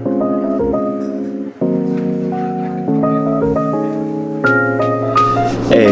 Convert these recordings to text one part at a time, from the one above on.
Hey,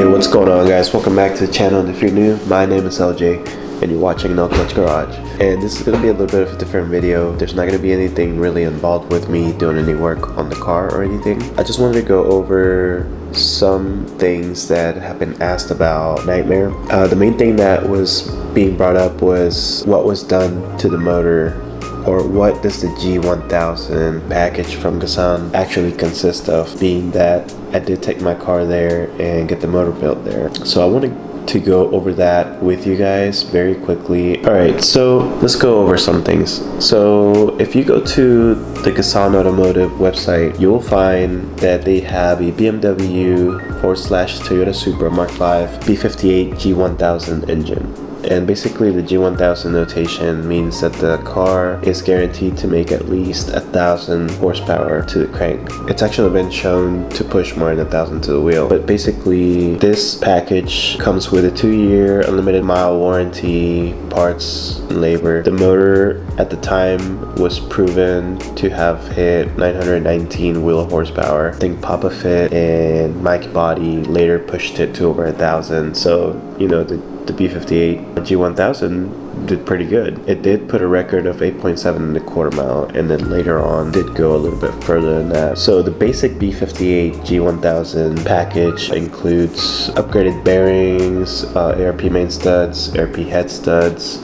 what's going on, guys? Welcome back to the channel. And if you're new, my name is LJ and you're watching NoClutch Garage. And this is going to be a little bit of a different video. There's not going to be anything really involved with me doing any work on the car or anything. I just wanted to go over some things that have been asked about Nightmare. The main thing that was being brought up was what was done to the motor, or what does the G1000 package from Ghassan actually consist of, being that I did take my car there and get the motor built there. So I wanted to go over that with you guys very quickly. Alright, so let's go over some things. So if you go to the Ghassan Automotive website, you will find that they have a BMW/Toyota Supra Mark V B58 G1000 engine. And basically the G1000 notation means that the car is guaranteed to make at least 1,000 horsepower to the crank. It's actually been shown to push more than 1,000 to the wheel. But basically this package comes with a 2-year unlimited mile warranty, parts and labor. The motor at the time was proven to have hit 919 wheel horsepower. I think Papa Fit and Mike Body later pushed it to over 1,000. So, you know, the B58 G1000 did pretty good. It did put a record of 8.7 in the quarter mile, and then later on did go a little bit further than that. So the basic B58 G1000 package includes upgraded bearings, ARP main studs, ARP head studs,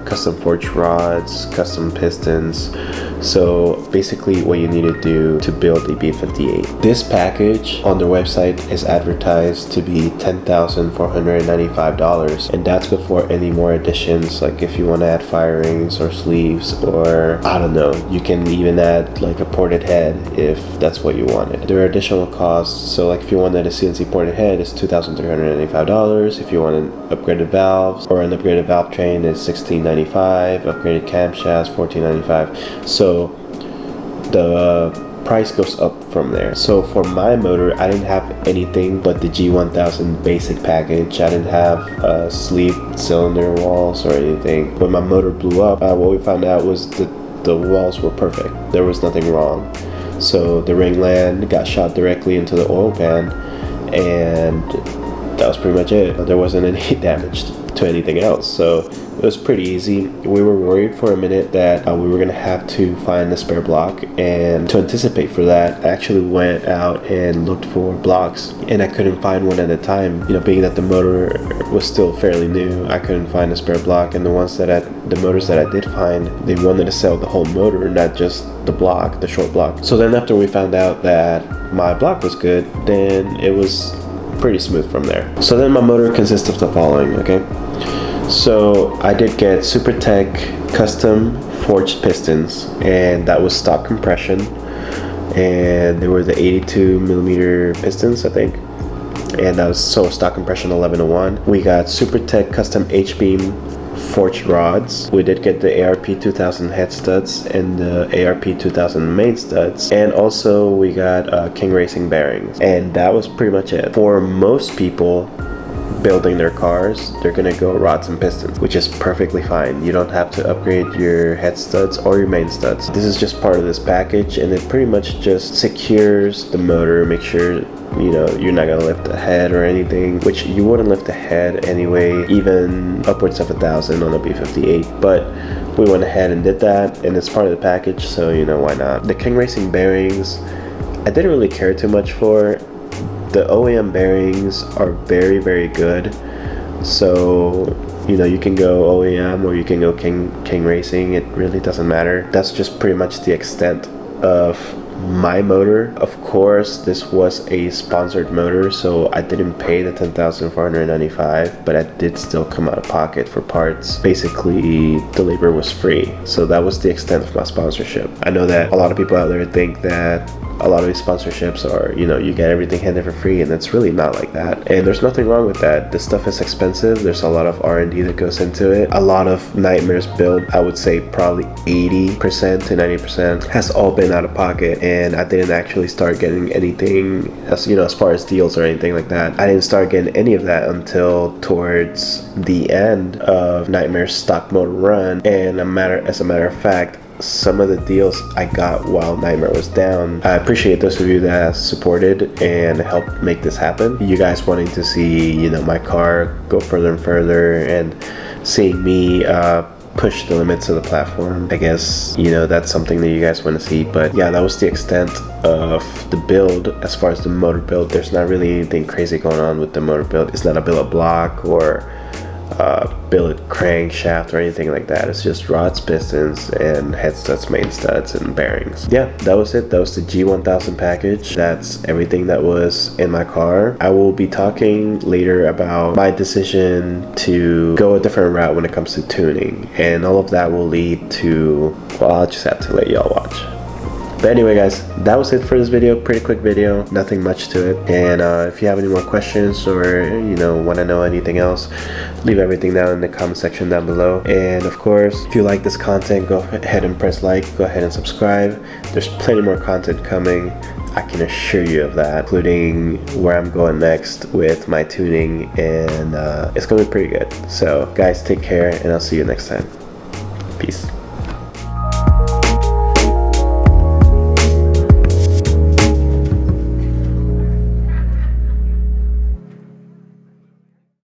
custom forged rods, custom pistons. So basically what you need to do to build a B58. This package on their website is advertised to be $10,495, and that's before any more additions, like if you want to add firings or sleeves, or I don't know, you can even add like a ported head if that's what you wanted. There are additional costs, so like if you wanted a CNC ported head, it's $2,395. If you want an upgraded valves or an upgraded valve train, it's $1,695. Upgraded camshafts, $1,495. So the price goes up from there. So for my motor, I didn't have anything but the G1000 basic package. I didn't have sleeve cylinder walls or anything. When my motor blew up, what we found out was that the walls were perfect. There was nothing wrong. So the ringland got shot directly into the oil pan, and that was pretty much it. There wasn't any damage to anything else. So it was pretty easy. We were worried for a minute that we were gonna have to find a spare block, and to anticipate for that, I actually went out and looked for blocks, and I couldn't find one at the time. You know, being that the motor was still fairly new, I couldn't find a spare block, and the motors that I did find, they wanted to sell the whole motor, not just the block, the short block. So then after we found out that my block was good, then it was pretty smooth from there. So then my motor consists of the following, okay? So I did get SuperTech custom forged pistons, and that was stock compression, and they were the 82mm pistons, I think, and that was so stock compression 11:1. We got SuperTech custom H-beam forged rods. We did get the ARP 2000 head studs and the ARP 2000 main studs, and also we got King Racing bearings, and that was pretty much it. For most people building their cars, they're gonna go rods and pistons, which is perfectly fine. You don't have to upgrade your head studs or your main studs. This is just part of this package, and it pretty much just secures the motor, make sure you know you're not gonna lift the head or anything, which you wouldn't lift the head anyway, even upwards of 1,000 on a B58. But we went ahead and did that, and it's part of the package, so you know, why not. The King Racing bearings, I didn't really care too much for. The OEM bearings are very, very good. So, you know, you can go OEM or you can go King Racing. It really doesn't matter. That's just pretty much the extent of my motor. Of course, this was a sponsored motor, so I didn't pay the $10,495, but I did still come out of pocket for parts. Basically, the labor was free. So that was the extent of my sponsorship. I know that a lot of people out there think that a lot of these sponsorships are, you know, you get everything handed for free, and it's really not like that. And there's nothing wrong with that. This stuff is expensive. There's a lot of R&D that goes into it. A lot of Nightmare's build, I would say probably 80% to 90% has all been out of pocket, and I didn't actually start getting anything, as you know, as far as deals or anything like that. I didn't start getting any of that until towards the end of Nightmare's stock motor run, and as a matter of fact, some of the deals I got while Nightmare was down. I appreciate those of you that supported and helped make this happen. You guys wanting to see, you know, my car go further and further, and seeing me push the limits of the platform. I guess, you know, that's something that you guys want to see. But yeah, that was the extent of the build. As far as the motor build, there's not really anything crazy going on with the motor build. It's not a billet block or billet crankshaft or anything like that. It's just rods, pistons, and head studs, main studs, and bearings. Yeah, that was it. That was the G1000 package. That's everything that was in my car. I will be talking later about my decision to go a different route when it comes to tuning, and all of that will lead to, well, I'll just have to let y'all watch. But anyway, guys, that was it for this video. Pretty quick video, nothing much to it. And if you have any more questions, or, you know, want to know anything else, leave everything down in the comment section down below. And of course, if you like this content, go ahead and press like, go ahead and subscribe. There's plenty more content coming, I can assure you of that, including where I'm going next with my tuning, and it's gonna be pretty good. So guys, take care, and I'll see you next time. Peace.